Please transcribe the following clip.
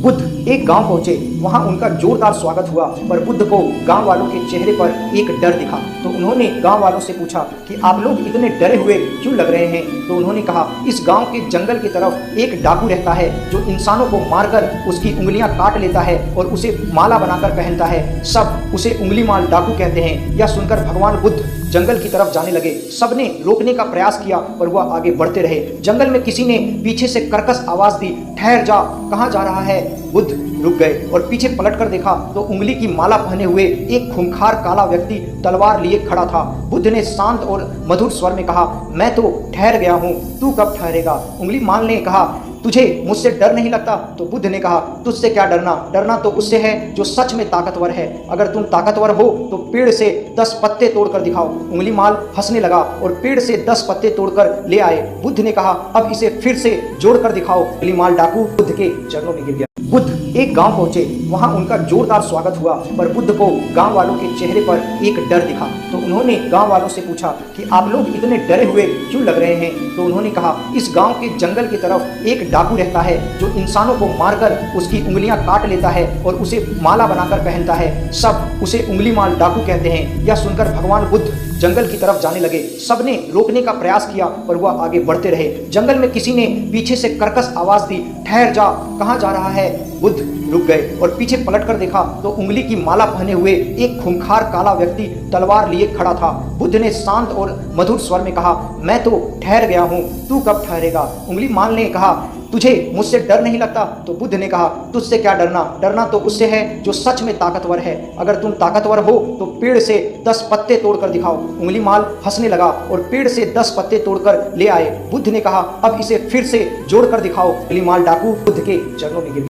बुद्ध एक गांव पहुंचे। वहां उनका जोरदार स्वागत हुआ, पर बुद्ध को गांव वालों के चेहरे पर एक डर दिखा। तो उन्होंने गांव वालों से पूछा कि आप लोग इतने डरे हुए क्यों लग रहे हैं। तो उन्होंने कहा, इस गांव के जंगल की तरफ एक डाकू रहता है जो इंसानों को मारकर उसकी उंगलियां काट लेता है और उसे माला बनाकर पहनता है। सब उसे उंगली माल डाकू कहते हैं। यह सुनकर भगवान बुद्ध जंगल की तरफ जाने लगे। सबने रोकने का प्रयास किया, पर वह आगे बढ़ते रहे। जंगल में किसी ने पीछे से कर्कश आवाज दी, ठहर जा, कहाँ जा रहा है। बुद्ध रुक गए और पीछे पलट कर देखा तो उंगली की माला पहने हुए एक खूंखार काला व्यक्ति तलवार लिए खड़ा था। बुद्ध ने शांत और मधुर स्वर में कहा, मैं तो ठहर गया हूँ, तू कब ठहरेगा। उंगली माल ने कहा, तुझे मुझसे डर नहीं लगता। तो बुद्ध ने कहा, तुझसे क्या डरना, डरना तो उससे है जो सच में ताकतवर है। अगर तुम ताकतवर हो तो पेड़ से 10 पत्ते तोड़कर दिखाओ। उंगली माल हंसने लगा और पेड़ से 10 पत्ते तोड़कर ले आए। बुद्ध ने कहा, अब इसे फिर से जोड़कर दिखाओ। उंगली माल डाकू बुद्ध के चरणों में गिर गया। बुद्ध एक गांव पहुंचे। वहां उनका जोरदार स्वागत हुआ, पर बुद्ध को गांव वालों के चेहरे पर एक डर दिखा। तो उन्होंने गांव वालों से पूछा कि आप लोग इतने डरे हुए क्यों लग रहे हैं। तो उन्होंने कहा, इस गांव के जंगल की तरफ एक डाकू रहता है जो इंसानों को मारकर उसकी उंगलियां काट लेता है और उसे माला बनाकर पहनता है। सब उसे उंगली माल डाकू कहते हैं। यह सुनकर भगवान बुद्ध जंगल की तरफ जाने लगे। सबने रोकने का प्रयास किया, पर वह आगे बढ़ते रहे। जंगल में किसी ने पीछे से कर्कश आवाज दी, ठहर जा, कहाँ जा रहा है। बुद्ध रुक गए और पीछे पलट कर देखा तो उंगली की माला पहने हुए एक खूंखार काला व्यक्ति तलवार लिए खड़ा था। बुद्ध ने शांत और मधुर स्वर में कहा, मैं तो ठहर गया हूँ, तू कब ठहरेगा। उंगली माल ने कहा, तुझे मुझसे डर नहीं लगता। तो बुद्ध ने कहा, तुझसे क्या डरना, डरना तो उससे है जो सच में ताकतवर है। अगर तुम ताकतवर हो तो पेड़ से 10 पत्ते तोड़कर दिखाओ। उंगली माल हंसने लगा और पेड़ से 10 पत्ते तोड़कर ले आए। बुद्ध ने कहा, अब इसे फिर से जोड़कर दिखाओ। उंगली माल डाकू बुद्ध के चरणों में गिर गया।